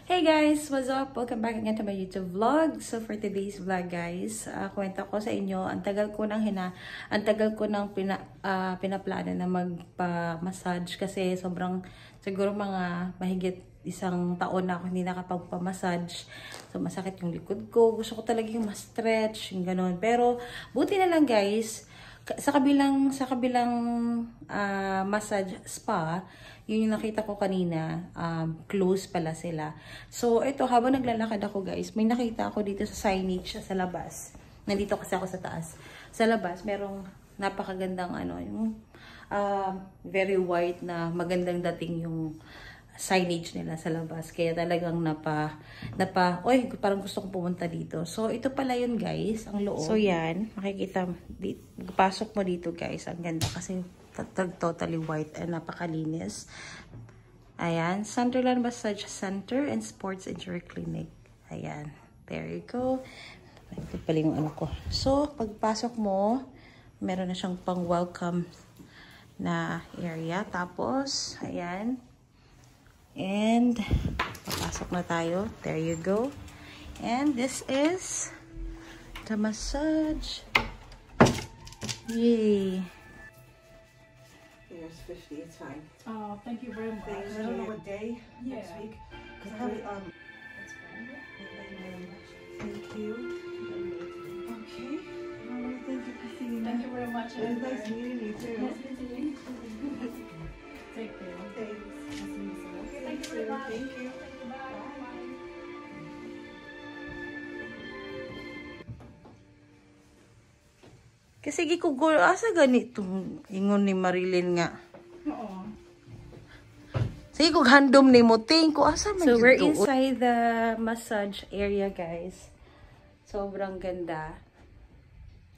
Hey guys! What's up? Welcome back again to my YouTube vlog. So for today's vlog guys, kwento ko sa inyo, ang tagal ko nang pinaplano na magpa-massage kasi siguro mga mahigit isang taon na ako hindi nakapagpa-massage. So masakit yung likod ko. Gusto ko talaga yung ma-stretch, yung ganun. Pero buti na lang guys, sa kabilang massage spa, yun yung nakita ko kanina, close pala sila. So ito, habang naglalakad ako guys, may nakita ako dito sa signage sa labas. Nandito kasi ako sa taas. Sa labas, merong napakagandang yung very white na magandang dating yung signage nila sa labas. Kaya talagang oy, parang gusto kong pumunta dito. So, ito pala yun guys, ang loob. So, yan. Makikita, pasok mo dito guys. Ang ganda kasi totally white and napakalinis. Ayan. Sunderland Massage Center and Sports Injury Clinic. Ayan. There you go. Ito pala yung ano ko. So, pagpasok mo, meron na siyang pang-welcome na area. Tapos, ayan. And, papasok na tayo. There you go. And this is the massage. Yay. There's 50, it's fine. Oh, thank you very much. I don't know what day next week. Because I have That's fine. thank you. Okay. Oh, thank you, Christina. Thank you very much. It was nice meeting you too. Nice meeting you. Take care. Thanks. Okay, Thank you very much. Thank you. Thank you. Bye. Kasi gikugol, asa ganitong ingon ni Marilyn nga. Oo. Sige kung handom ni mo, ko asa man. So we're dito? inside the massage area guys. Sobrang ganda.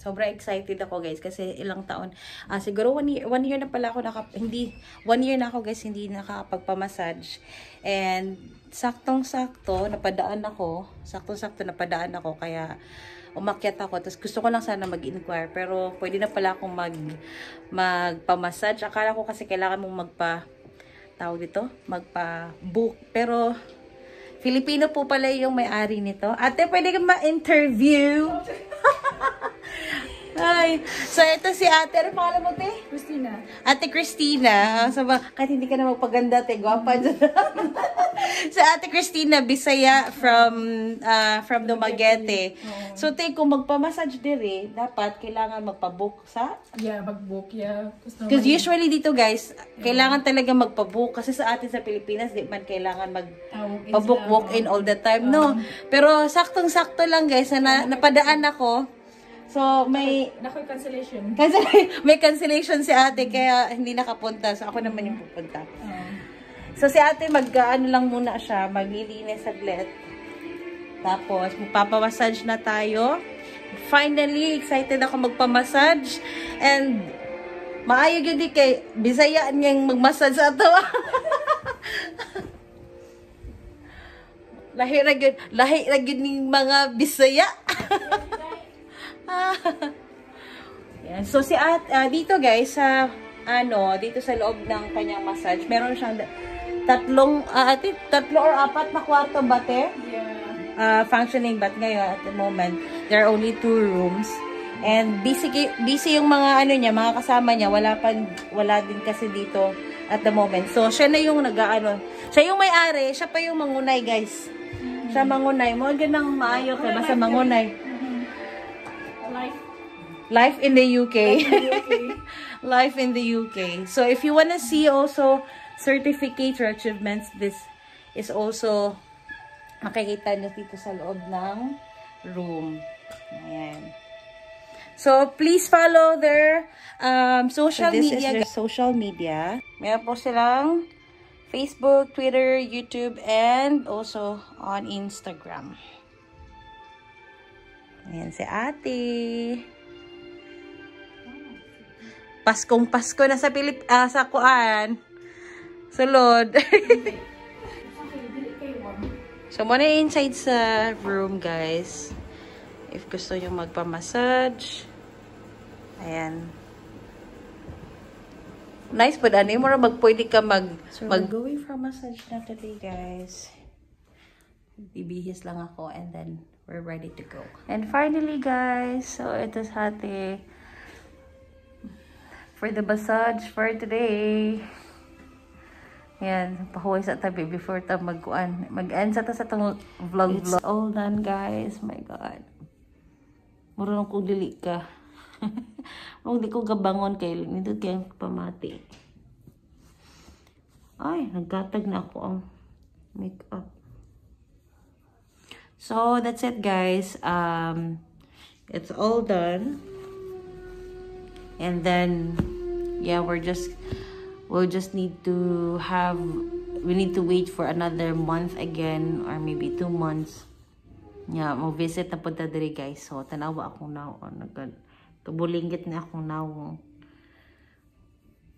Sobrang excited ako guys kasi ilang taon. Siguro one year na pala ako one year na ako guys hindi nakapagpa-massage. And saktong-sakto napadaan ako kaya umakyat ako. Tapos gusto ko lang sana mag-inquire. Pero pwede na pala akong magpa-massage. Akala ko kasi kailangan mong magpa-book. Pero Filipino po pala yung may-ari nito. Ate, pwede ka ma-interview? Ay, so ito si ate. Ano pangalan mo, te? Christina. Ate Christina. Kahit hindi ka na magpaganda, te. Gwapa dyan. So, Ate Christina, Bisaya from Dumaguete. So, te, kung magpa-massage dire, dapat kailangan magpa-book sa? Yeah, mag-book. Yeah. Because usually dito, guys, kailangan talaga magpa-book. Kasi sa atin sa Pilipinas, di man kailangan magpa-book, walk-in all the time. No. Pero, saktong-sakto lang, guys, na napadaan ako. So, may cancellation. May cancellation si ate, kaya hindi nakapunta. So, ako naman yung pupunta. So, si ate, mag-ano lang muna siya. Maglilinis saglit. Tapos, magpapamassage na tayo. Finally, excited ako magpamassage. And, maayo yun di kay Bisaya niyang magmassage sa ito. Lahi ra gyud ning mga Bisaya. Yan. So si dito guys sa dito sa loob ng kanyang massage, meron siyang tatlo or apat na kwarto ba te? Yeah. Functioning but ngayon at the moment there are only 2 rooms. And busy yung mga mga kasama niya, wala din kasi dito at the moment. So siya na yung siya yung may-ari, siya pa yung mangunay guys. Siya mangunay mo ganang maayo kay basta mangunay. Life in the UK. Life in the UK. So if you want to see also certificates or achievements, this is also makikita nyo dito sa loob ng room. Ayan. So please follow their social media. This is their social media. Meron po silang Facebook, Twitter, YouTube, and also on Instagram. Ayan si ate. Paskong Pasko na sa sa kuan. Sulod. So, muna inside sa room, guys. If gusto nyo magpa-massage. Ayan. Nice po, ano mo pwede ka we're going for massage na today, guys. Bibihis lang ako and then we're ready to go. And finally guys, so ito sa ate for the massage for today. Yan, pahuway sa tabi before ta mag-end sa itong vlog. It's all done guys. My God. Marunong kong dili ka. Marunong di ko gabangon kay nito kayang pamati. Ay, nagkatag na ako ang makeup. So, that's it guys. It's all done. And then, yeah, we'll just need to wait for another month again or maybe 2 months. Yeah, mo visit na punta diri guys. So tanawa ako now kabulingit na ako now.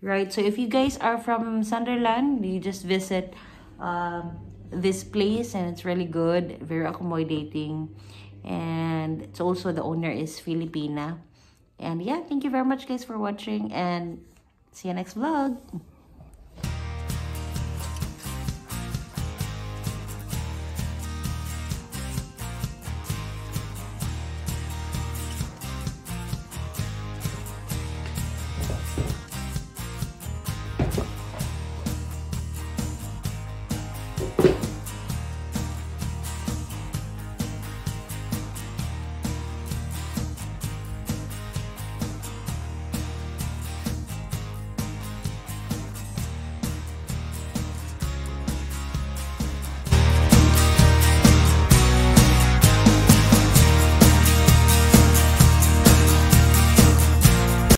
Right, so if you guys are from Sunderland, you just visit this place and it's really good, very accommodating, and it's also the owner is Filipina. And yeah, thank you very much guys for watching and see you next vlog.